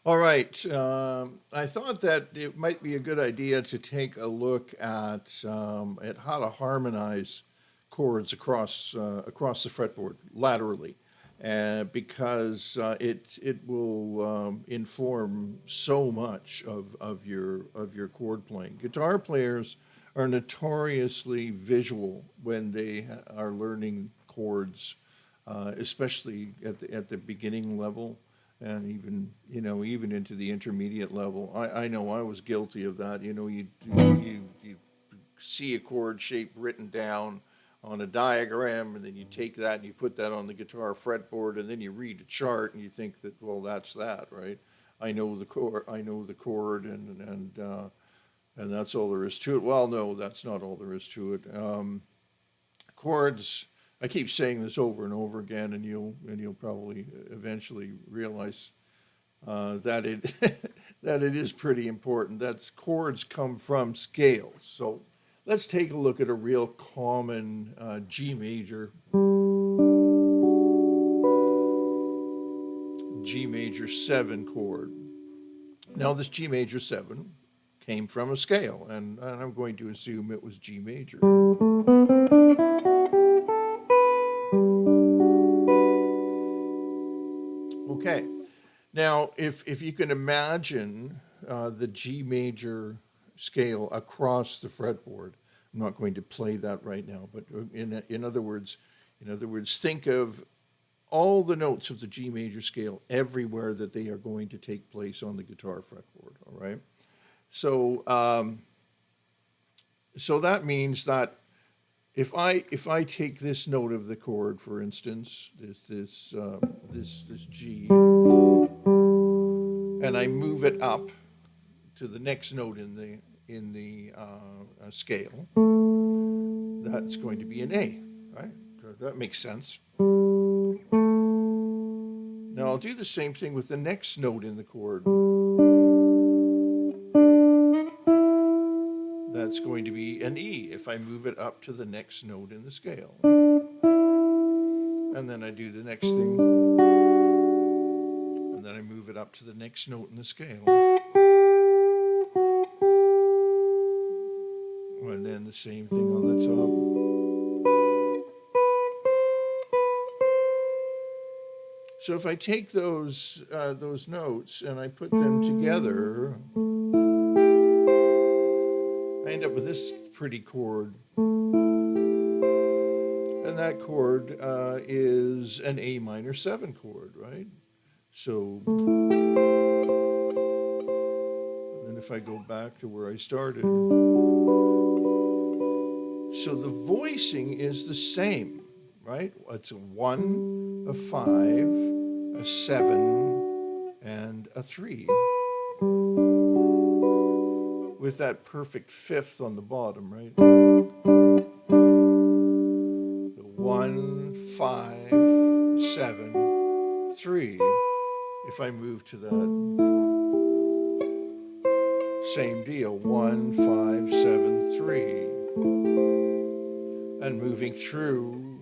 All right. I thought that it might be a good idea to take a look at how to harmonize chords across the fretboard laterally, because it will inform so much of your chord playing. Guitar players are notoriously visual when they are learning chords, especially at the beginning level, and even even into the intermediate level. I know I was guilty of that. You see a chord shape written down on a diagram, and then you take that and you put that on the guitar fretboard, and then you read a chart and you think that, well, that's that, right? I know the chord, and that's all there is to it. Well, no, that's not all there is to it. Chords. I keep saying this over and over again, and you'll probably eventually realize that it that it is pretty important. That's chords come from scales. So let's take a look at a real common G major 7 chord. Now this G major 7 came from a scale, and I'm going to assume it was G major. Okay. Now, if you can imagine the G major scale across the fretboard, I'm not going to play that right now, but in other words, think of all the notes of the G major scale everywhere that they are going to take place on the guitar fretboard. All right. So so that means that if I take this note of the chord, for instance, this G, and I move it up to the next note in the scale, that's going to be an A, right? So that makes sense. Now I'll do the same thing with the next note in the chord. That's going to be an E if I move it up to the next note in the scale. And then I do the next thing, and then I move it up to the next note in the scale. And then the same thing on the top. So if I take those notes and I put them together, I end up with this pretty chord. And that chord is an A minor 7 chord, right? So, and if I go back to where I started, so the voicing is the same, right? It's a 1, a 5, a 7, and a 3, with that perfect fifth on the bottom, right? The 1, 5, 7, 3. If I move to that, same deal, 1, 5, 7, 3. And moving through,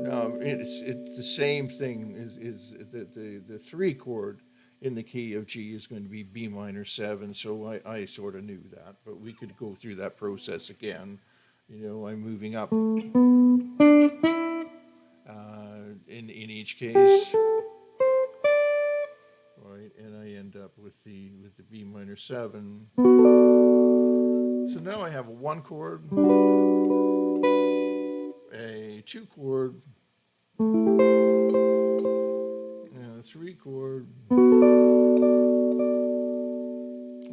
no, it's the same thing. Is the 3 chord in the key of G is going to be B minor 7, so I sort of knew that, but we could go through that process again. I'm moving up in each case, right, and I end up with the B minor 7. So now I have a 1 chord, a 2 chord, and a 3 chord.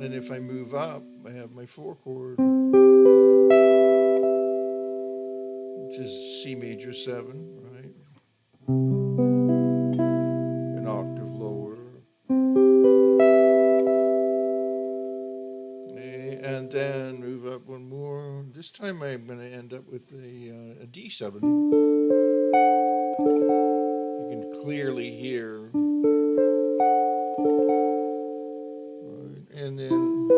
And if I move up, I have my 4 chord, which is C major 7, right? An octave lower. And then move up one more. This time I'm going to end up with a D7. You can clearly hear. And then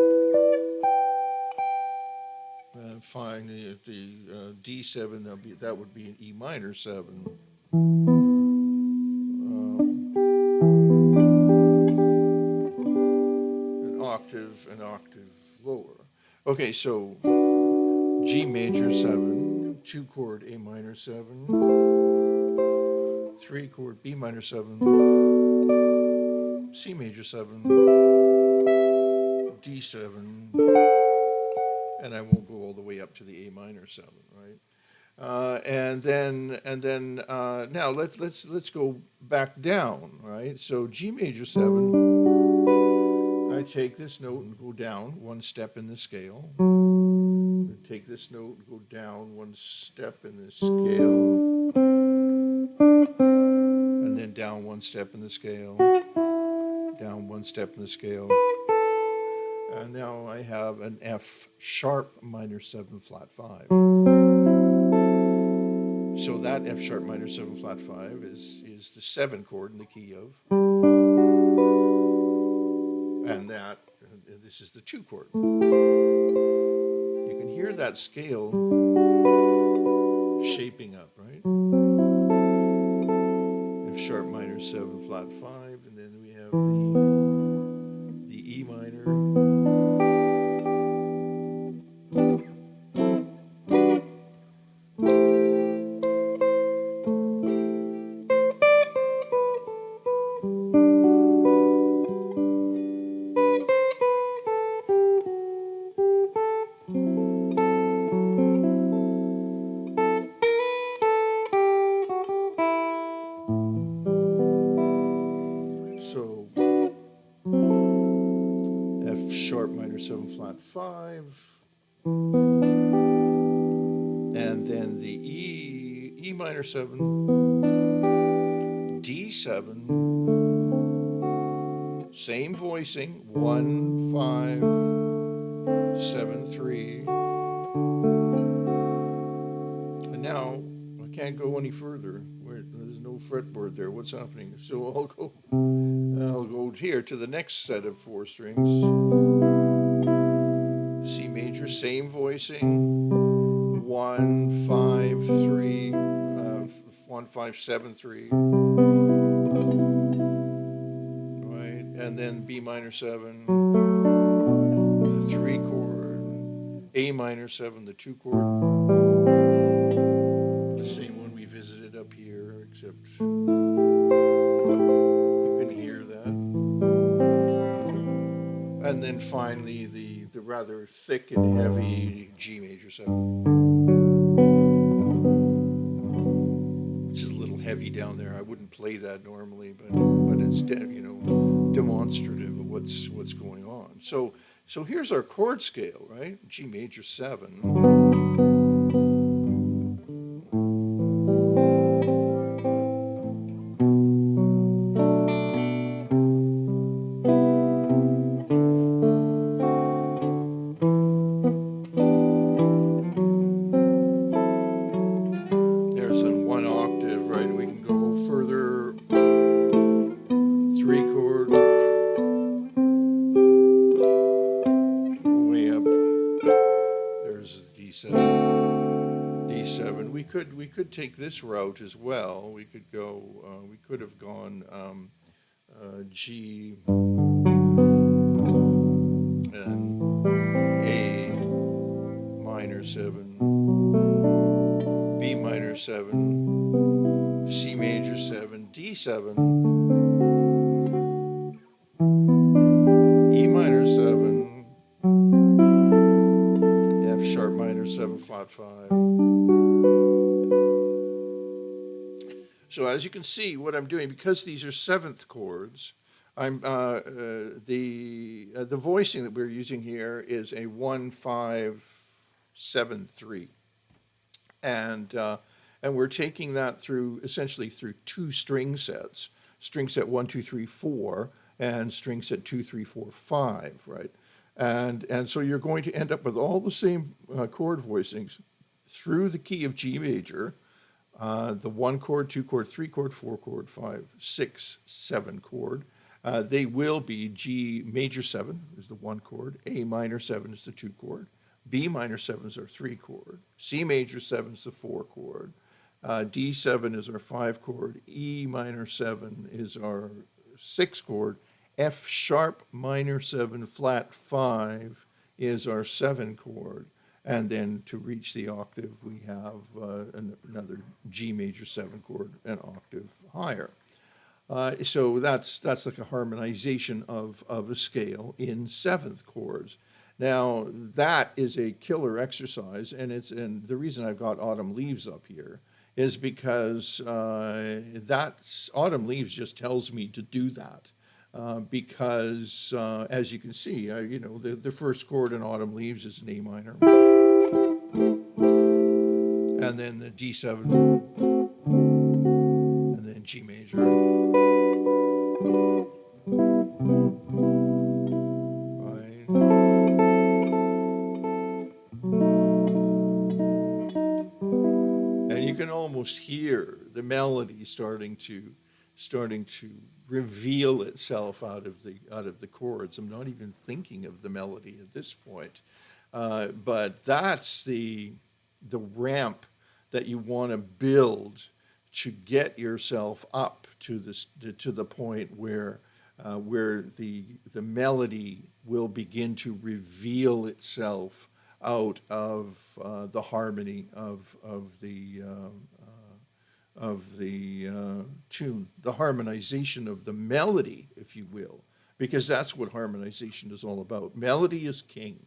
finally at the D7, that would be an E minor 7. octave lower. Okay, so G major 7, 2 chord A minor 7, 3 chord B minor 7, C major 7, D7, and I won't go all the way up to the A minor 7, right? And then now let's go back down, right? So G major 7, I take this note and go down one step in the scale. Take this note and go down one step in the scale, and then down one step in the scale, down one step in the scale, and now I have an F sharp minor 7 flat 5. So that F sharp minor 7 flat 5 is the 7 chord in the key of, and this is the 2 chord. You can hear that scale shaping up, right? F sharp minor 7 flat 5, and then we have the E minor. So F sharp minor 7 flat 5, and then the E minor 7, D7, same voicing, 1 5 7 3, and now I can't go any further. There's no fretboard there. What's happening? So I'll go here to the next set of 4 strings. C major, same voicing, 1 5 3, 1 5 7 3, right? And then B minor 7, the 3 chord, A minor 7, the 2 chord, the same one we visited up here, except you can hear that. And then finally the rather thick and heavy G major 7, which is a little heavy down there. I wouldn't play that normally, but it's demonstrative of what's going on. So here's our chord scale, right? G major 7. D7. We could take this route as well. We could go. We could have gone G and A minor 7, B minor 7, C major 7, D7, E minor 7, F sharp minor 7 flat 5. So as you can see, what I'm doing, because these are 7th chords, I'm the voicing that we're using here is a 1 5 7 3, and we're taking that through essentially through 2 string sets, string set 1 2 3 4, and string set 2 3 4 5, right? And so you're going to end up with all the same chord voicings through the key of G major. The 1 chord, 2 chord, 3 chord, 4 chord, 5, 6, 7 chord. They will be G major 7 is the 1 chord, A minor 7 is the 2 chord, B minor 7 is our 3 chord, C major 7 is the 4 chord, D7 is our 5 chord, E minor 7 is our 6 chord, F sharp minor 7 flat 5 is our 7 chord. And then to reach the octave, we have another G major 7 chord, an octave higher. So that's like a harmonization of a scale in seventh chords. Now that is a killer exercise, and the reason I've got Autumn Leaves up here is because that's Autumn Leaves just tells me to do that. Because as you can see, the first chord in Autumn Leaves is an A minor, and then the D7, and then G major. Right. And you can almost hear the melody starting to reveal itself out of the chords. I'm not even thinking of the melody at this point, but that's the ramp that you want to build to get yourself up to the point where the melody will begin to reveal itself out of the harmony of the tune, the harmonization of the melody, if you will, because that's what harmonization is all about. Melody is king,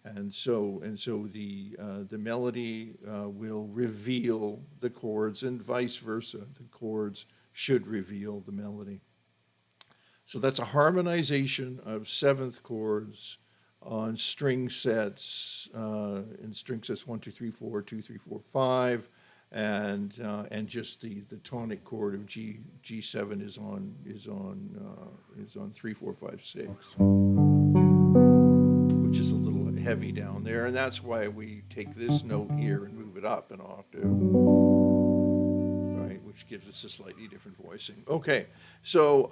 and so the melody will reveal the chords, and vice versa. The chords should reveal the melody. So that's a harmonization of seventh chords on string sets, in string sets 1, 2, 3, 4, 2, 3, 4, 5, and just the tonic chord of G7 is on 3, 4, 5, 6, which is a little heavy down there, and that's why we take this note here and move it up an octave, right, which gives us a slightly different voicing. Okay, so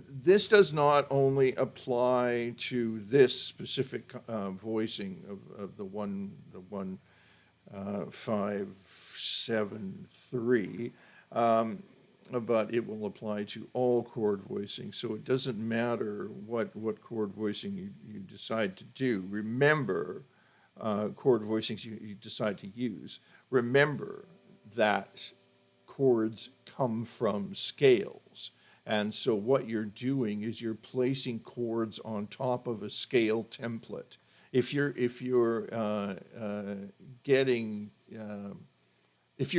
this does not only apply to this specific voicing of the 1, 5, 7, 3, but it will apply to all chord voicing. So it doesn't matter what chord voicing you decide to do. Remember, chord voicings you decide to use. Remember that chords come from scales. And so what you're doing is you're placing chords on top of a scale template. If you're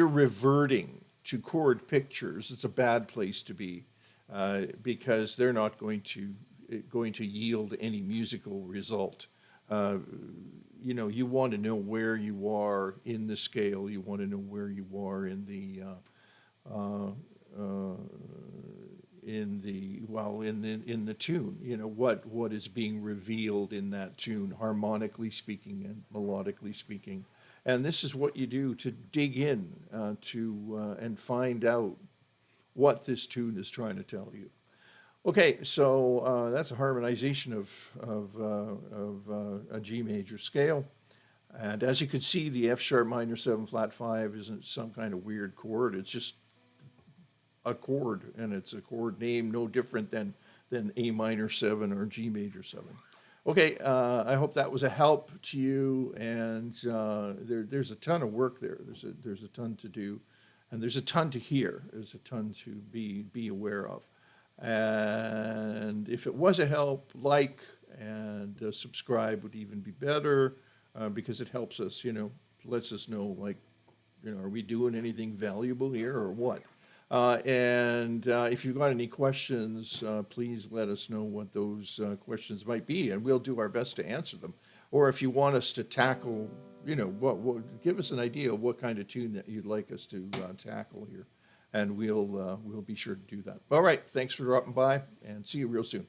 reverting to chord pictures, it's a bad place to be, because they're not going to yield any musical result. You want to know where you are in the scale. You want to know where you are in the tune. What is being revealed in that tune, harmonically speaking and melodically speaking. And this is what you do to dig in and find out what this tune is trying to tell you. Okay, so that's a harmonization of a G major scale. And as you can see, the F sharp minor 7 flat 5 isn't some kind of weird chord. It's just a chord, and it's a chord name no different than A minor 7 or G major 7. Okay, I hope that was a help to you, and there's a ton of work there. There's a ton to do, and there's a ton to hear. There's a ton to be aware of. And if it was a help, like and subscribe would even be better, because it helps us, lets us know, like, are we doing anything valuable here or what? And if you've got any questions, please let us know what those questions might be, and we'll do our best to answer them. Or if you want us to tackle, what give us an idea of what kind of tune that you'd like us to tackle here, and we'll be sure to do that. All right, thanks for dropping by, and see you real soon.